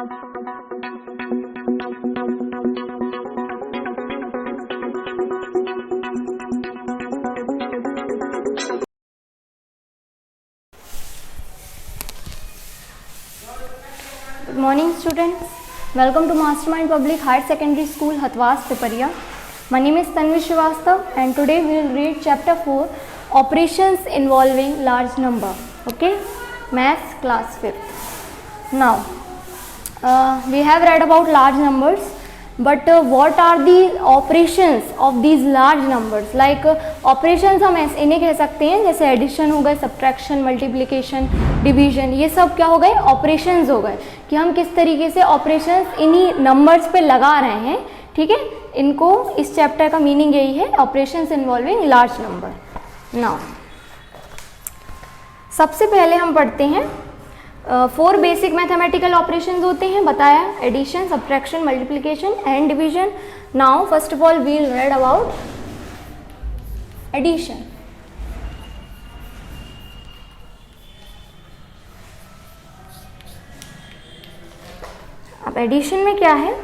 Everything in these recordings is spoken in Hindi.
Good morning students, welcome to Mastermind Public Higher Secondary School, Hathwas, Piparia. My name is Tanvi Srivastava and today we will read chapter 4, Operations Involving Large Number. Okay, Maths class 5th. Now, we have read about large numbers, but what are the operations of these large numbers? Like operations हम ऐसे इन्हें कह सकते हैं जैसे एडिशन हो गए, सब्ट्रैक्शन, मल्टीप्लिकेशन, डिवीजन, ये सब क्या हो गए? ऑपरेशंस हो गए कि हम किस तरीके से ऑपरेशंस इन्हीं नंबर्स पे लगा रहे हैं. ठीक है, इनको इस चैप्टर का मीनिंग यही है, operations involving large number. Now सबसे पहले हम पढ़ते हैं 4 बेसिक मैथमेटिकल ऑपरेशंस होते हैं, बताया, addition, subtraction, multiplication and division. Now first of all we will read about addition. अब एडिशन में क्या है,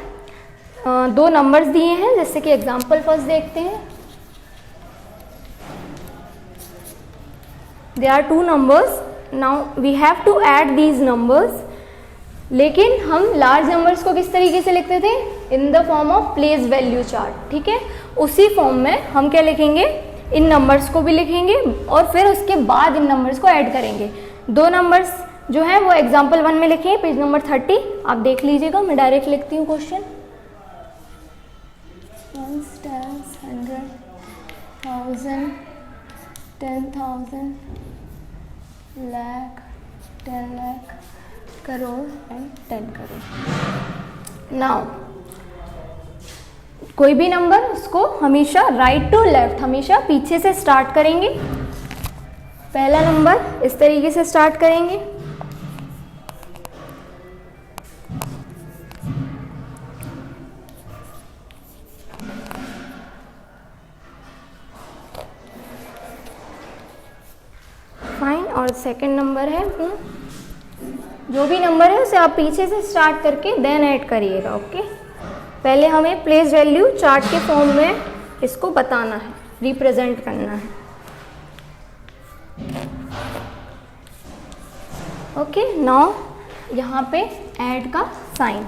2 नंबर्स दिए हैं, जैसे कि एग्जांपल फर्स्ट देखते हैं. There are 2 numbers. Now we have to add these numbers. लेकिन हम लार्ज नंबर्स को किस तरीके से लिखते थे? In the form of place value chart. ठीक है, उसी फॉर्म में हम क्या लिखेंगे? इन नंबर्स को भी लिखेंगे और फिर उसके बाद इन नंबर्स को ऐड करेंगे. 2 नंबर्स जो है वो एग्जाम्पल 1 में लिखे हैं, पेज नंबर 30. आप देख लीजिएगा, मैं डायरेक्ट लिखती हूँ question. 1 10 100 1000 10,000 lakh 10 lakh crore and 10 crore. Now कोई भी नंबर उसको हमेशा राइट टू लेफ्ट, हमेशा पीछे से स्टार्ट करेंगे. पहला नंबर इस तरीके से स्टार्ट करेंगे. फाइन. और सेकंड नंबर है, जो भी नंबर है उसे आप पीछे से स्टार्ट करके देन ऐड करिएगा. ओके, पहले हमें प्लेस वैल्यू चार्ट के फॉर्म में इसको बताना है, रिप्रेजेंट करना है. ओके, नाउ यहाँ पे ऐड का साइन.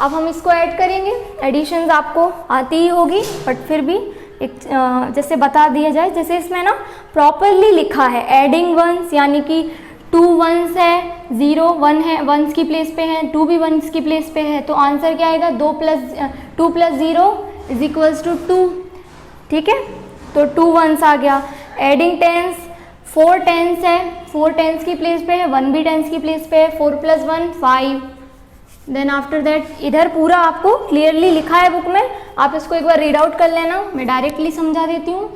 अब हम इसको ऐड करेंगे. एडिशंस आपको आती ही होगी, बट फिर भी एक जैसे बता दिया जाए, जैसे इसमें ना प्रॉपरली लिखा है एडिंग वंस, यानी कि 2 वंस है, 0 1 है, वंस की प्लेस पे है, 2 भी वंस की प्लेस पे है, तो आंसर क्या आएगा? 2 + 0 = 2. ठीक है, तो 2 वंस आ गया. एडिंग टेंस, 4 टेंस है, 4 टेंस की प्लेस पे है, 1 भी टेंस की प्लेस पे है, 4 + 1 5. देन आफ्टर दैट इधर पूरा आपको क्लियरली लिखा है बुक में, आप इसको एक बार रीड आउट कर लेना, मैं डायरेक्टली समझा देती हूँ.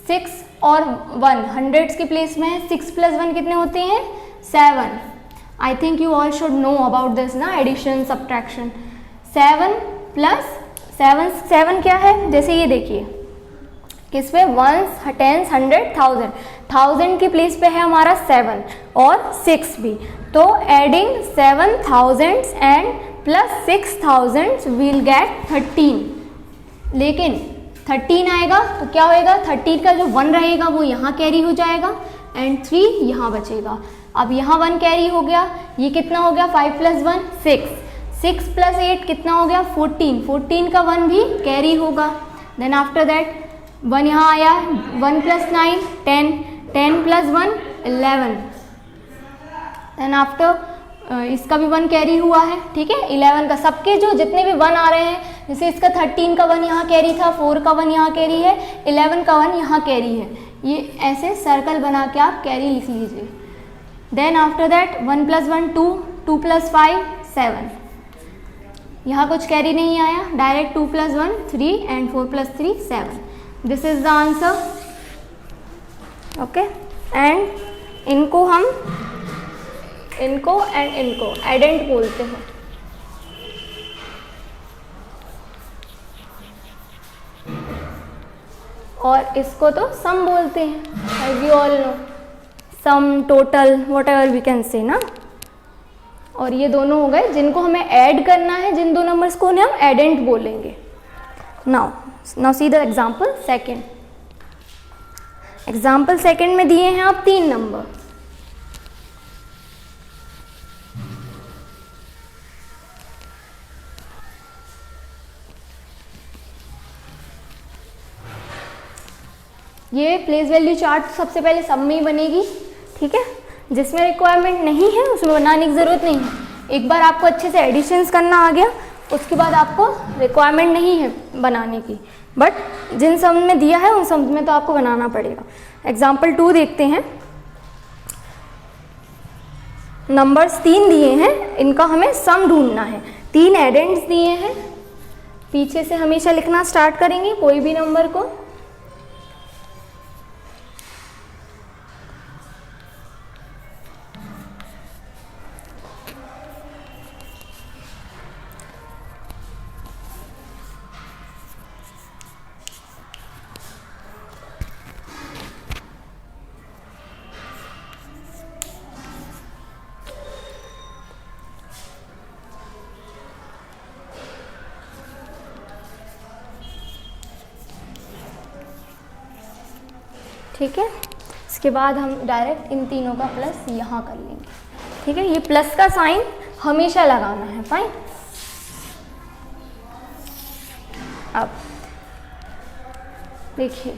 6 और 1 हंड्रेड्स की प्लेस में है, 6 + 1 कितने होते हैं? 7. I think you all should know about this ना, एडिशन, सब्ट्रैक्शन. 7 + 7 क्या है? जैसे ये देखिए, किस पे? 1s 10s 100 1000. 1000 की प्लेस पे है हमारा 7 और 6 भी, तो adding 7000 and plus 6000 will get 13. लेकिन 13 आएगा तो क्या होएगा? 13 का जो 1 रहेगा वो यहाँ कैरी हो जाएगा एंड 3 यहाँ बचेगा. अब यहाँ 1 कैरी हो गया, ये कितना हो गया? 5 + 1 6. 6 + 8 कितना हो गया? 14. 14 का 1 भी कैरी होगा. देन आफ्टर दैट 1 यहाँ आया, 1 + 9 10, 10 + 1 11. देन आफ्टर इसका भी 1 कैरी हुआ है. ठीक है, 11 का, सबके जो जितने भी 1 आ रहे हैं, जैसे इसका 13 का 1 यहाँ कैरी था, 4 का 1 यहाँ कैरी है, 11 का 1 यहाँ कैरी है. ये ऐसे सर्कल बना के आप कैरी लिख लीजिए. Then after that 1 + 1 2, 2 + 5 7. यहाँ कुछ कैरी नहीं आया, direct 2 + 1 3 and 4 + 3 7. This is the answer. Okay, and इनको हम इनको एडेंट बोलते हैं. और इसको तो सम बोलते हैं, as you all know, sum, total, whatever we can say ना. और ये दोनों हो गए जिनको हमें ऐड करना है, जिन दो नंबर्स को उन्हें हम एडेंट बोलेंगे। Now see the example second. Example second में दिए हैं आप 3 नंबर। ये प्लेस वैल्यू चार्ट सबसे पहले सब में ही बनेगी, ठीक है। जिसमें रिक्वायरमेंट नहीं है उसमें बनाने की ज़रूरत नहीं है। एक बार आपको अच्छे से एडिशंस करना आ गया, उसके बाद आपको रिक्वायरमेंट नहीं है बनाने की, बट जिन सम में दिया है उन सम में तो आपको बनाना पड़ेगा। एग्जाम्पल 2 देखते हैं। नंबर्स 3 दिए हैं, इनका हमें सम ढूंढना है। 3 एडेंट्स दिए हैं, पीछे से हमेशा लिखना स्टार्ट करेंगे कोई भी नंबर को। ठीक है, इसके बाद हम डायरेक्ट इन तीनों का प्लस यहाँ कर लेंगे, ठीक है। ये प्लस का साइन हमेशा लगाना है, फाइन। अब देखिए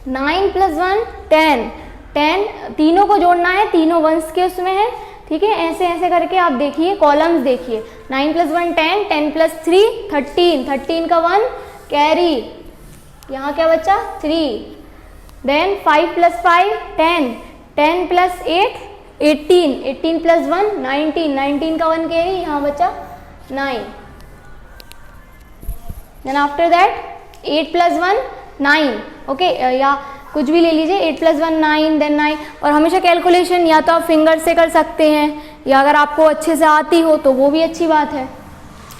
9 + 1 10, 10 तीनों को जोड़ना है, तीनों वंस के उसमें है, ठीक है। ऐसे ऐसे करके आप देखिए, कॉलम्स देखिए। 9 + 1 10, 10 + 3 13, 13 का 1 कैरी, यहाँ क्या बचा 3। देन 5 + 5 10, 10 + 8 18, 18 + 1 19, 19 का 1 कैरी, यहाँ बचा 9। देन आफ्टर दैट 8 + 1 9, ओके, या कुछ भी ले लीजिए। 8 + 1 9, देन 9। और हमेशा कैलकुलेशन या तो आप फिंगर से कर सकते हैं, या अगर आपको अच्छे से आती हो तो वो भी अच्छी बात है।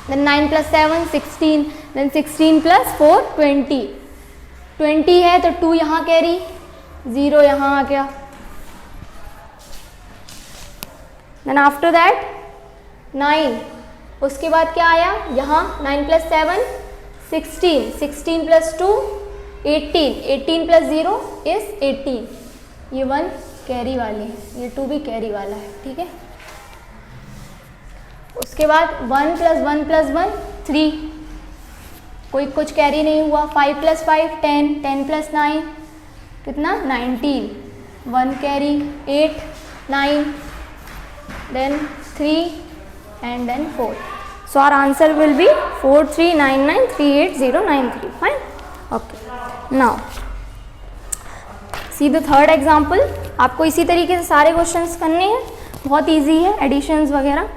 देन 9 + 7 16, देन 16 + 4 20, 20 है तो 2 यहाँ कैरी, 0 यहाँ आ गया। देन आफ्टर दैट 9, उसके बाद क्या आया यहाँ 9 + 7 16, 16 + 2 18, 18 + 0 is 18। ये 1 कैरी वाले है, ये 2 भी कैरी वाला है, ठीक है। उसके बाद 1 + 1 + 1 3, कोई कुछ कैरी नहीं हुआ। 5 + 5 10, 10 + 9 कितना 19, 1 carry 8 9, then 3 and then 4। So our answer will be 4399380993, fine, okay. Now see the third example. आपको इसी तरीके से सारे क्वेश्चंस करने हैं, बहुत इजी है, एडिशंस वगैरह।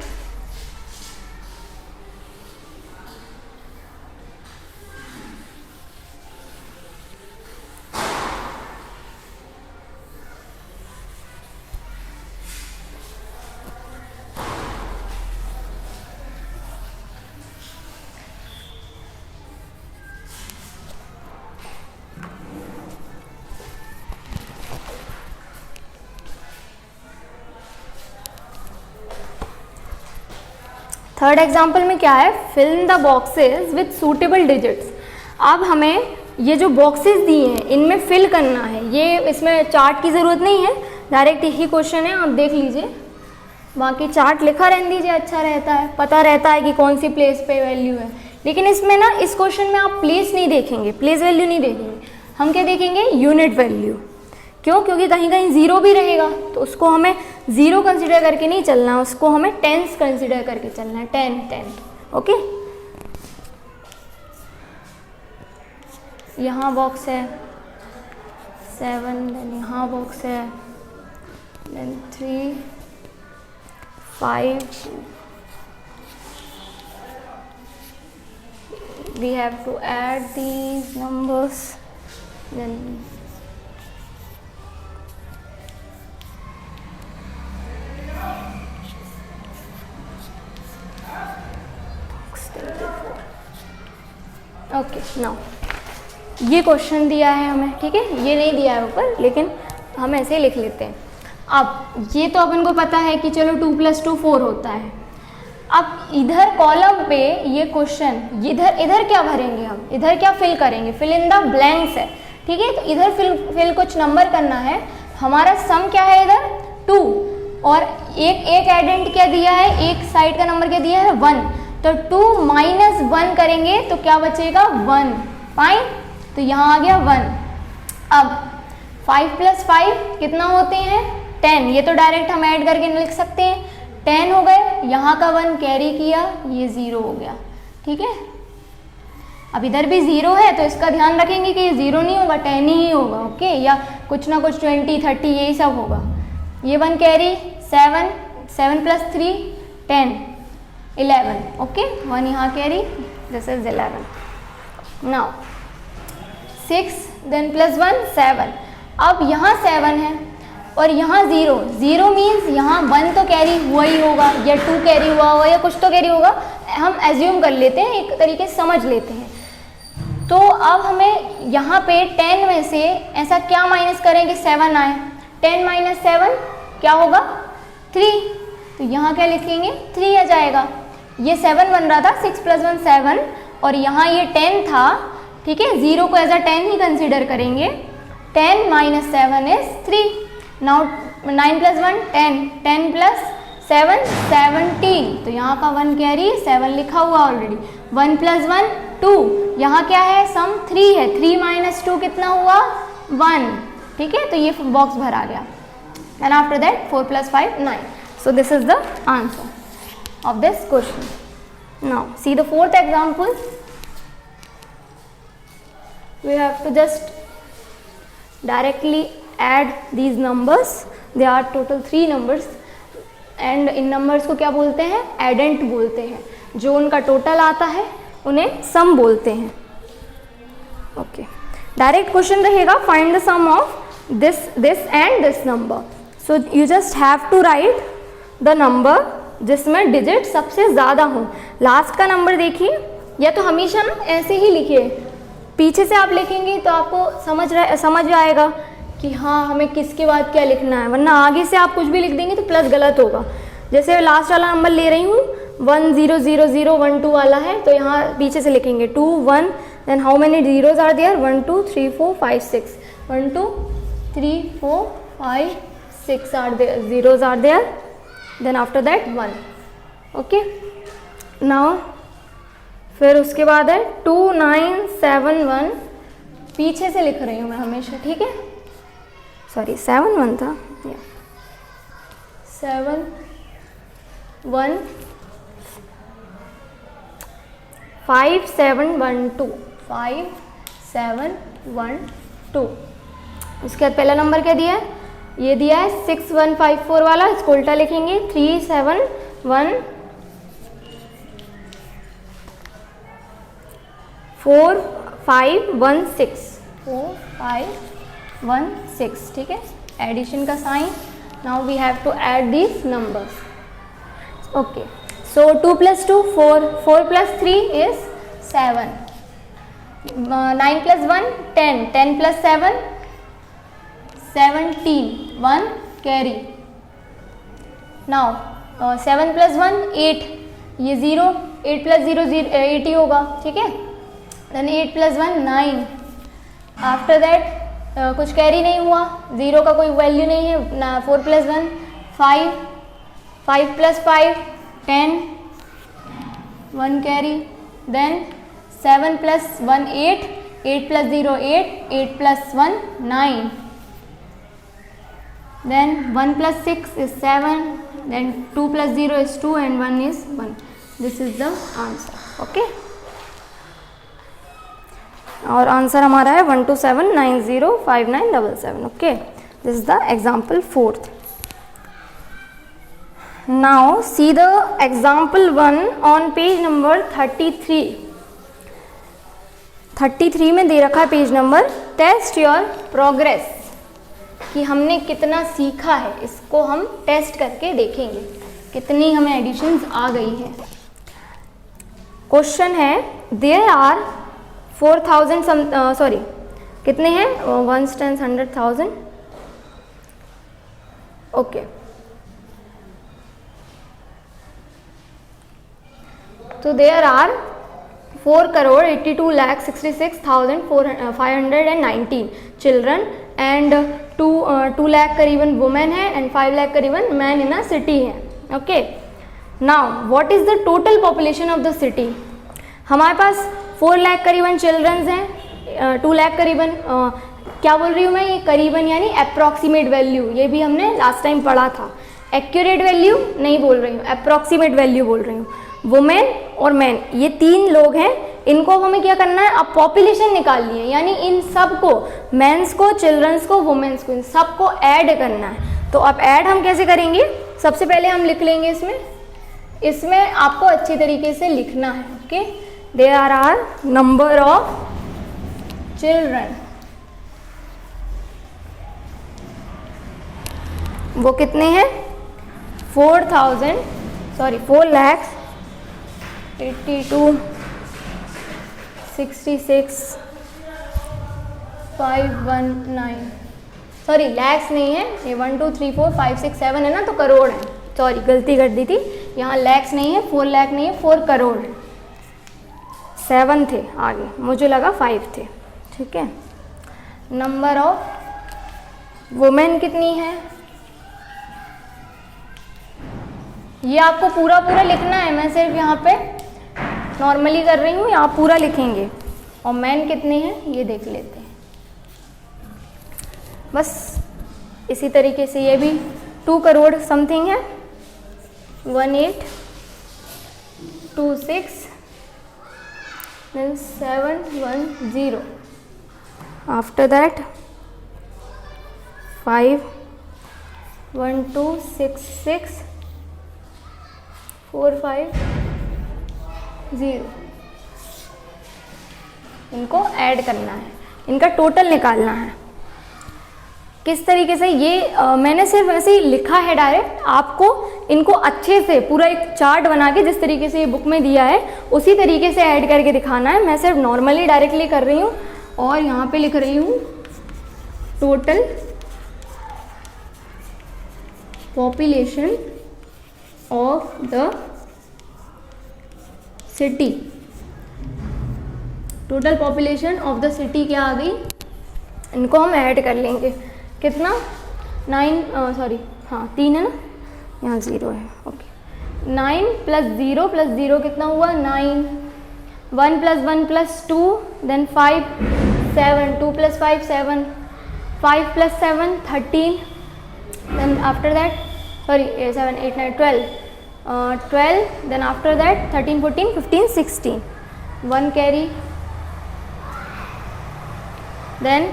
थर्ड एग्जाम्पल में क्या है, fill in the boxes with suitable digits. अब हमें ये जो बॉक्सेस दिए हैं इनमें फिल करना है। ये इसमें चार्ट की ज़रूरत नहीं है, डायरेक्ट यही क्वेश्चन है, आप देख लीजिए। बाकी चार्ट लिखा रहने दीजिए, अच्छा रहता है, पता रहता है कि कौन सी प्लेस पे वैल्यू है। लेकिन इसमें ना, इस क्वेश्चन में आप प्लेस नहीं देखेंगे, प्लेस वैल्यू नहीं देखेंगे, हम क्या देखेंगे, यूनिट वैल्यू। क्यों? क्योंकि कहीं कहीं ज़ीरो भी रहेगा तो उसको हमें ज़ीरो कंसिडर करके नहीं चलना है, उसको हमें टेंस कंसिडर करके चलना है, 10 10, ओके। यहाँ बॉक्स है 7, देन यहाँ बॉक्स है, then 3 5, we have to add these numbers, then okay. Now ये क्वेश्चन दिया है हमें, ठीक है, ये नहीं दिया है ऊपर, लेकिन हम ऐसे ही लिख लेते हैं। अब ये तो अपन को पता है कि चलो 2 + 2 4 होता है। अब इधर कॉलम पे ये क्वेश्चन, इधर क्या भरेंगे हम, इधर क्या फिल करेंगे, फिल इन द ब्लैंक्स है, ठीक है। तो इधर फिल कुछ नंबर करना है। हमारा सम क्या है इधर 2, और एक एडेंट क्या दिया है, एक साइड का नंबर क्या दिया है 1, तो 2 - 1 करेंगे तो क्या बचेगा 1, फाइन। तो यहाँ आ गया 1। अब 5 + 5 कितना होते हैं 10, ये तो डायरेक्ट हम ऐड करके लिख सकते हैं, 10 हो गए, यहाँ का 1 कैरी किया, ये 0 हो गया, ठीक है। अब इधर भी 0 है तो इसका ध्यान रखेंगे कि ये 0 नहीं होगा, 10 ही होगा, ओके, या कुछ ना कुछ 20 30 यही सब होगा। ये 1 कैरी, 7 + 3 10 11, ओके, 1 यहाँ carry, this is 11। Now 6 then +1 7। अब यहाँ 7 है और यहाँ 0 मीन्स यहाँ 1 तो कैरी हुआ ही होगा, या 2 कैरी हुआ होगा, या कुछ तो कैरी होगा, हम एज्यूम कर लेते हैं, एक तरीके से समझ लेते हैं। तो अब हमें यहाँ पे 10 में से ऐसा क्या माइनस करें कि 7 आए, 10 - 7 क्या होगा 3, तो यहाँ क्या लिखेंगे 3 आ जाएगा। ये 7 बन रहा था, 6 + 1 7, और यहाँ ये 10 था, ठीक है, 0 को एज अ 10 ही कंसिडर करेंगे। 10 - 7 इज 3। नाउ 9 + 1 10, 10 + 7 17, तो यहाँ का 1 कैरी, 7 लिखा हुआ ऑलरेडी। 1 + 1 2, यहाँ क्या है सम 3 है, 3 - 2 कितना हुआ 1, ठीक है, तो ये बॉक्स भरा गया। And after that 4 + 5 9। So this is the answer of this question. Now see the fourth example. We have to just directly add these numbers. They are total 3 numbers and in numbers को क्या बोलते हैं एडेंट बोलते हैं, जो उनका टोटल आता है उन्हें सम बोलते हैं। ओके, डायरेक्ट क्वेश्चन रहेगा find the sum of this and this number. So you just have to write the number जिसमें डिजिट सबसे ज़्यादा हो। लास्ट का नंबर देखिए, या तो हमेशा ना ऐसे ही लिखिए, पीछे से आप लिखेंगे तो आपको समझ आएगा कि हाँ हमें किसके बाद क्या लिखना है, वरना आगे से आप कुछ भी लिख देंगे तो प्लस गलत होगा। जैसे लास्ट वाला नंबर ले रही हूँ 1 0 0 0 1 2 वाला है, तो यहाँ पीछे से लिखेंगे 2 1, then how many zeros are there 1 2 3 4 5 6, 1 2 3 4 5 6 are there, zeros are there, then after that 1, okay. Now फिर उसके बाद है 2 9 7 1, पीछे से लिख रही हूँ मैं हमेशा, ठीक है, सॉरी 7 1 था, 7 1 5 7 1 2 5 7 1 2। उसके बाद पहला नंबर क्या दिया है, ये दिया है 6 1 5 4 वाला, इसको उल्टा लिखेंगे 3 7 1 4 5 1 6 4 5 1 6, ठीक है, एडिशन का sign. Now we have to add these numbers, okay. So 2 + 2 4, 4 + 3 is 7, 9 + 1 10, 10 + 7 17, 1 carry. Now 7 + 1 8, ये 0, 8 + 0 8 ही होगा, ठीक है, देन 8 + 1 9। आफ्टर दैट कुछ कैरी नहीं हुआ, 0 का कोई वैल्यू नहीं है ना। 4 + 1 5, 5 + 5 10, 1 carry, then 7 + 1 8, 8 + 0 8, 8 + 1 9, then 1 + 6 is 7, then 2 + 0 is 2 and 1 is 1. This is the answer, okay. और आंसर हमारा है 127905977, okay. This is the example 4th। Now see the example 1 on page number 33। 33 में दे रखा है page number, test your progress, कि हमने कितना सीखा है, इसको हम टेस्ट करके देखेंगे कितनी हमें एडिशंस आ गई है। क्वेश्चन है देयर आर 4000 सॉरी कितने हैं 1s 10s 100,000 ओके, तो there are 4,82,66,519 children and 2 lakh करीबन वुमेन है एंड 5 लाख करीबन मैन इन अ सिटी है। Okay, now what is the total population of the city? हमारे पास 4 लाख करीबन चिल्ड्रंस हैं, 2 लाख करीबन, क्या बोल रही हूँ मैं, ये करीबन यानी अप्रॉक्सीमेट वैल्यू, ये भी हमने लास्ट टाइम पढ़ा था। एक्यूरेट वैल्यू नहीं बोल रही हूँ, अप्रॉक्सीमेट वैल्यू बोल रही हूँ। वुमेन और मैन ये 3 लोग हैं, इनको अब हमें क्या करना है, अब पॉपुलेशन निकालनी है, यानी इन सब को, मेंस को, चिल्ड्रंस को, वुमेन्स को, इन सब को ऐड करना है। तो अब ऐड हम कैसे करेंगे? सबसे पहले हम लिख लेंगे इसमें आपको अच्छी तरीके से लिखना है। Okay, there are number of children, वो कितने हैं? 4,82,66,519, सॉरी लैक्स नहीं है, ये 1 2 3 4 5 6 7 है ना, तो करोड़ है, सॉरी गलती कर दी थी, यहाँ लैक्स नहीं है, 4 लाख नहीं है, 4 करोड़ है। 7 थे आगे, मुझे लगा 5 थे, ठीक है। नंबर ऑफ वुमेन कितनी है? ये आपको पूरा लिखना है, मैं सिर्फ यहाँ पे नॉर्मली कर रही हूँ, आप पूरा लिखेंगे। और मैन कितने हैं ये देख लेते हैं, बस इसी तरीके से ये भी 2 करोड़ समथिंग है, 1826 then 710, after that 51266 450, इनको ऐड करना है, इनका टोटल निकालना है। किस तरीके से ये मैंने सिर्फ ऐसे ही लिखा है डायरेक्ट, आपको इनको अच्छे से पूरा एक चार्ट बना के जिस तरीके से ये बुक में दिया है उसी तरीके से ऐड करके दिखाना है। मैं सिर्फ नॉर्मली डायरेक्टली कर रही हूँ और यहाँ पे लिख रही हूँ total population of the city. Total population of the city क्या आ गई, इनको हम ऐड कर लेंगे। कितना? 3 है ना, यहाँ 0 है। ओके, 9 + 0 कितना हुआ? 9। 1 + 1 + 2 then 5 7, 2 + 5 7, 5 + 7 13, then after that 7 8 9 12, 12 then after that 13 14 15 16, 1 carry, then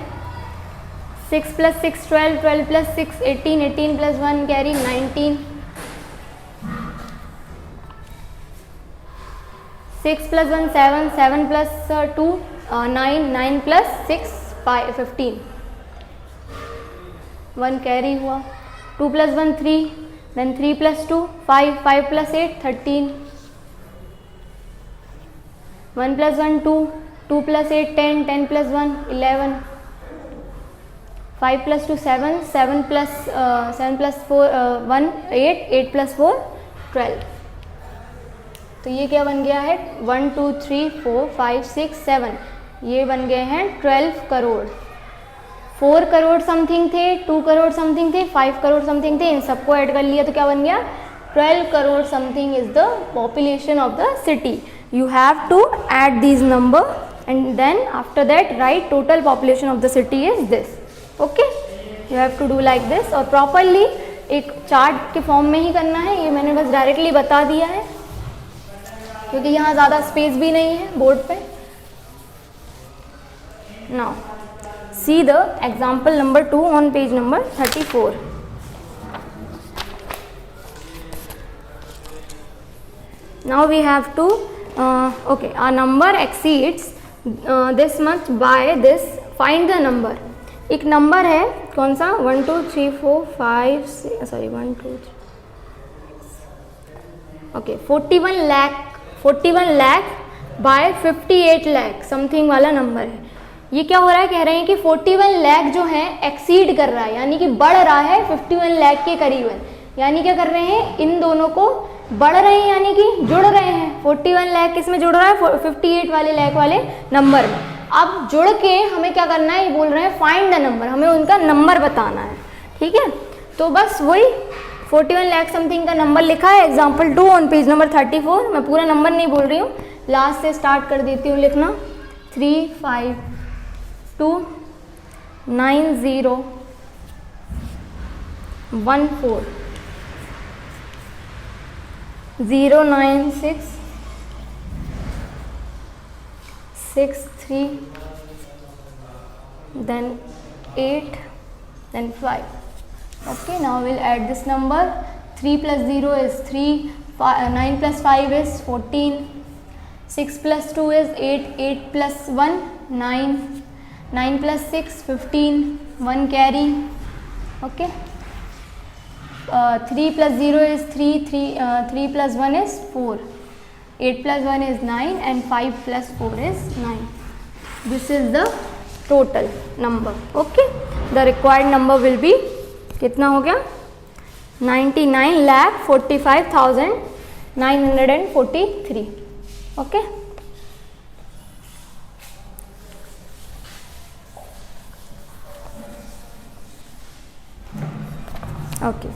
6 + 6 12, 12 + 6 18, 18 + 1 carry 19, 6 + 1 7, 7 + 2 9, 9 + 6 15, 1 carry हुआ, 2 + 1 3, then 3 + 2 5, 5 + 8 13, 1 + 1 2, 2 + 8 10, 10 + 1 11, 5 + 2 7, 7 + 4 1 8, 8 + 4 12। तो ये क्या बन गया है? 1 2 3 4 5 6 7, ये बन गए हैं 12 करोड़। 4 करोड़ समथिंग थे, 2 करोड़ समथिंग थे, 5 करोड़ समथिंग थे, इन सबको ऐड कर लिया तो क्या बन गया? 12 crore something is the population of the city. You have to add these number and then after that right total population of the city is this. Okay, you have to do like this, और प्रॉपरली एक चार्ट के फॉर्म में ही करना है। ये मैंने बस डायरेक्टली बता दिया है क्योंकि यहाँ ज़्यादा स्पेस भी नहीं है बोर्ड पे। Now see the example number 2 on page number 34. Now we have to okay, our number exceeds this much by this, find the number. एक नंबर है कौन सा? 1 2 3 4 5 6, sorry 1 2 3 okay 41 lakh by 58 lakh something वाला नंबर है। ये क्या हो रहा है, कह रहे हैं कि 41 लाख जो है एक्सीड कर रहा है, यानी कि बढ़ रहा है 51 लाख के करीबन। यानी क्या कर रहे हैं, इन दोनों को बढ़ रहे हैं, यानी कि जुड़ रहे हैं। 41 लाख किस में जुड़ रहा है, 58 वाले लाख वाले नंबर में। अब जुड़ के हमें क्या करना है, ये बोल रहे हैं फाइंड द नंबर, हमें उनका नंबर बताना है। ठीक है, तो बस वही 41 लाख समथिंग का नंबर लिखा है। Example 2 on page number 34। मैं पूरा नंबर नहीं बोल रही हूँ, लास्ट से स्टार्ट कर देती हूँ लिखना। 3529014096 63 then 8 then 5. Okay, now we'll add this number. 3 plus 0 is 3, 9 plus 5 is 14, 6 plus 2 is 8, 8 plus 1 9, 9 plus 6 15, 1 carry. Okay, 3 plus 0 is 3, 3 plus 1 is 4, 8 plus 1 is 9 and 5 plus 4 is 9. This is the total number. Okay, the required number will be कितना हो गया, 99,45,943. Okay, okay.